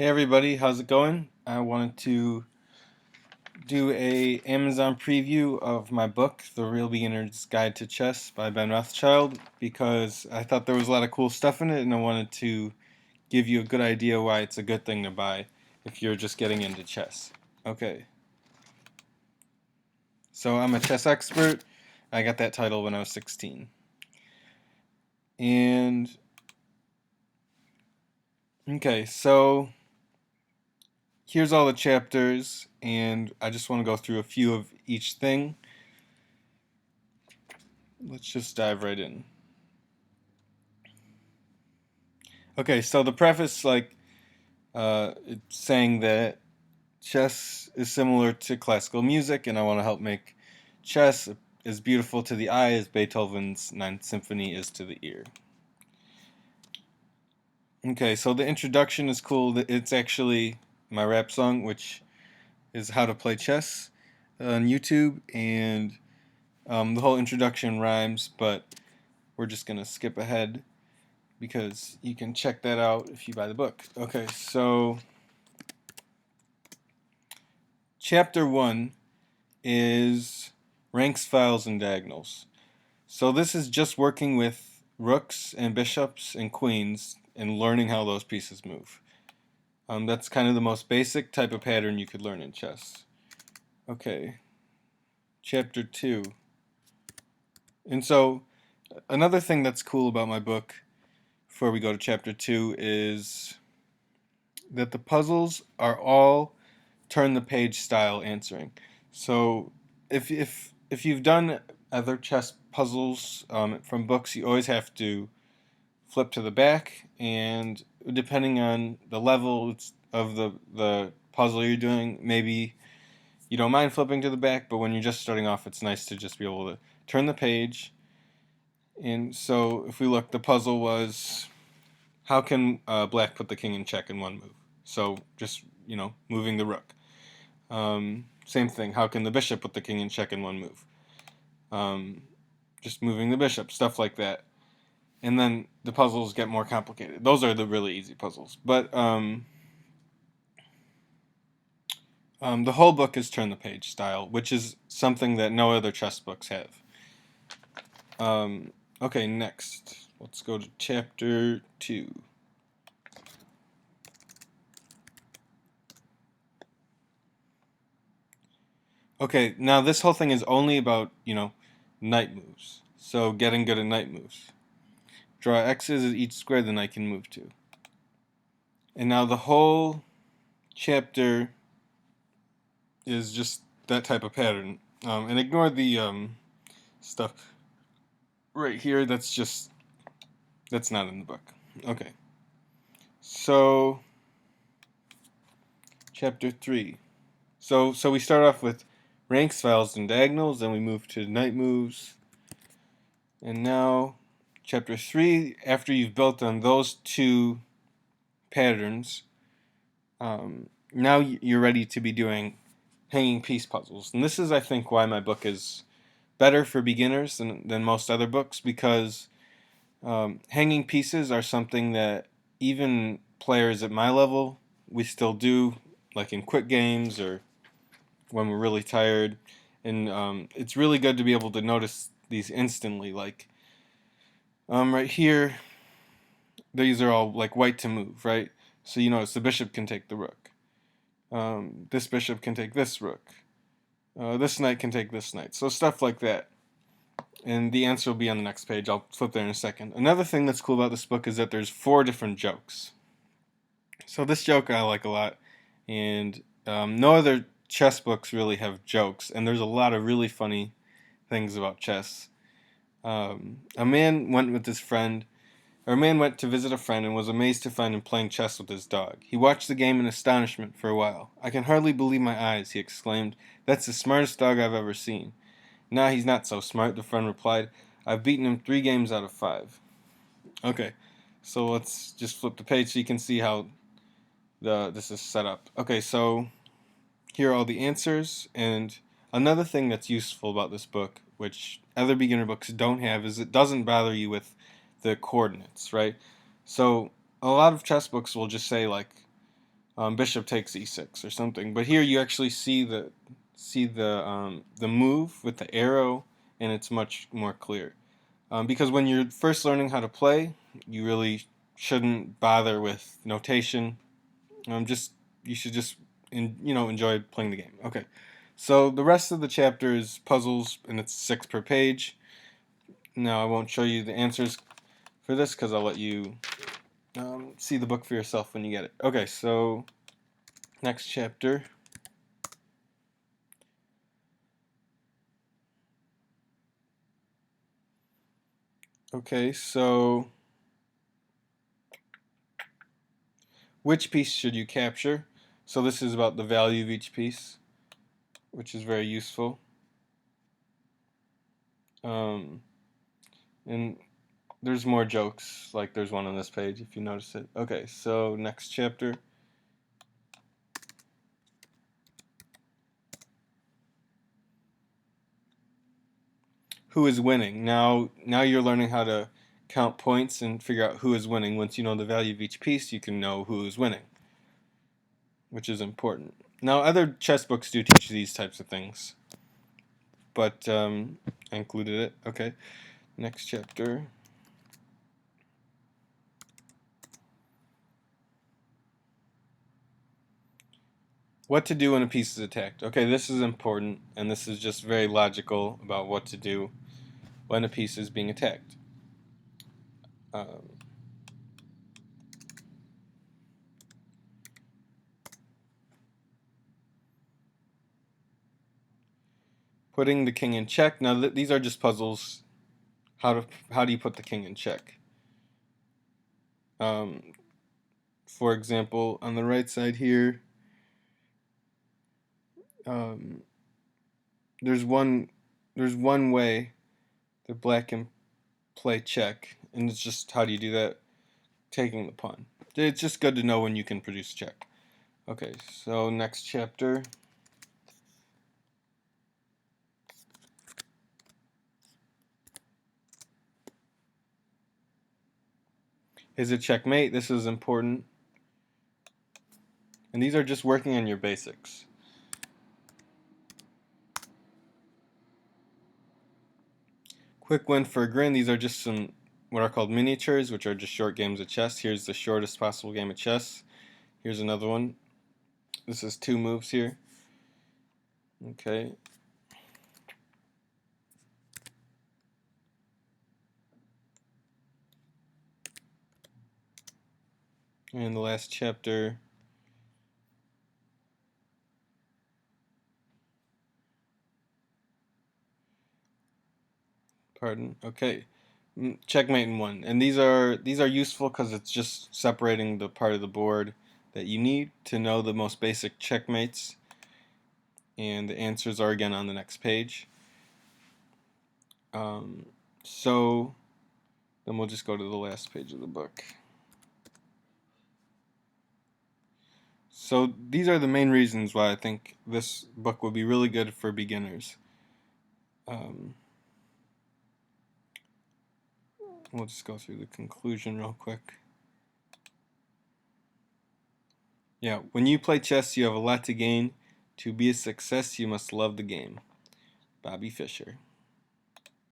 Hey everybody, how's it going? I wanted to do a Amazon preview of my book, The Real Beginner's Guide to Chess by Ben Rothschild, because I thought there was a lot of cool stuff in it and I wanted to give you a good idea why it's a good thing to buy if you're just getting into chess. Okay. So I'm a chess expert. I got that title when I was 16. And okay, so here's all the chapters, and I just want to go through a few of each thing. Let's just dive right in. Okay, so the preface, it's saying that chess is similar to classical music, and I want to help make chess as beautiful to the eye as Beethoven's Ninth Symphony is to the ear. Okay, so the introduction is cool. It's actually my rap song, which is How to Play Chess on YouTube, and the whole introduction rhymes, but we're just going to skip ahead because you can check that out if you buy the book. Okay, so Chapter 1 is ranks, files, and diagonals. So this is just working with rooks and bishops and queens and learning how those pieces move. That's kind of the most basic type of pattern you could learn in chess. Okay, Chapter 2. And so another thing that's cool about my book before we go to Chapter 2 is that the puzzles are all turn the page style answering. So if you've done other chess puzzles from books, you always have to flip to the back, and depending on the level of the puzzle you're doing, maybe you don't mind flipping to the back, but when you're just starting off, it's nice to just be able to turn the page. And so if we look, the puzzle was how can black put the king in check in one move? So just, moving the rook. Same thing, how can the bishop put the king in check in one move? Just moving the bishop, stuff like that. And then the puzzles get more complicated. Those are the really easy puzzles. But the whole book is turn the page style, which is something that no other chess books have. Okay, next. Let's go to Chapter 2. Okay, now this whole thing is only about, knight moves. So getting good at knight moves. Draw X's at each square the knight can move to. And now the whole chapter is just that type of pattern. And ignore the stuff right here. That's not in the book. Okay. So, Chapter 3. So we start off with ranks, files, and diagonals, then we move to knight moves. And now, Chapter 3, after you've built on those two patterns, now you're ready to be doing hanging piece puzzles. And this is, I think, why my book is better for beginners than most other books, because hanging pieces are something that even players at my level, we still do, like in quick games or when we're really tired. And it's really good to be able to notice these instantly. Like right here, these are all like white to move, right? So you notice the bishop can take the rook. This bishop can take this rook. This knight can take this knight. So stuff like that. And the answer will be on the next page. I'll flip there in a second. Another thing that's cool about this book is that there's 4 different jokes. So this joke I like a lot. And no other chess books really have jokes. And there's a lot of really funny things about chess. A man went to visit a friend and was amazed to find him playing chess with his dog. He watched the game in astonishment for a while. "I can hardly believe my eyes," he exclaimed. "That's the smartest dog I've ever seen." "Nah, he's not so smart," the friend replied. "I've beaten him 3 games out of 5. Okay, so let's just flip the page so you can see how this is set up. Okay, so here are all the answers, and another thing that's useful about this book, which other beginner books don't have, is it doesn't bother you with the coordinates, right? So a lot of chess books will just say like bishop takes e6 or something. But here you actually see the move with the arrow, and it's much more clear. Because when you're first learning how to play, you really shouldn't bother with notation. Just you should just enjoy playing the game. Okay, so the rest of the chapter is puzzles, and it's 6 per page. Now I won't show you the answers for this because I'll let you see the book for yourself when you get it. Okay, so next chapter. Okay, so which piece should you capture? So this is about the value of each piece, which is very useful. And there's more jokes, like there's one on this page if you notice it. Okay, so next chapter. Who is winning? Now you're learning how to count points and figure out who is winning. Once you know the value of each piece, you can know who is winning, which is important. Now, other chess books do teach these types of things, but I included it. Okay, next chapter. What to do when a piece is attacked. Okay, this is important, and this is just very logical about what to do when a piece is being attacked. Putting the king in check. Now, these are just puzzles. How do you put the king in check? For example, on the right side here, um, there's one way that black can play check, and it's just how do you do that? Taking the pawn. It's just good to know when you can produce check. Okay, so next chapter. Is it checkmate? This is important. And these are just working on your basics. Quick win for a grin. These are just some what are called miniatures, which are just short games of chess. Here's the shortest possible game of chess. Here's another one. This is 2 moves here. Okay. And the last chapter. Pardon. Okay. Checkmate in 1. And these are useful because it's just separating the part of the board that you need to know the most basic checkmates. And the answers are again on the next page. So then we'll just go to the last page of the book. So these are the main reasons why I think this book would be really good for beginners. We'll just go through the conclusion real quick. Yeah, when you play chess, you have a lot to gain. To be a success, you must love the game. Bobby Fischer.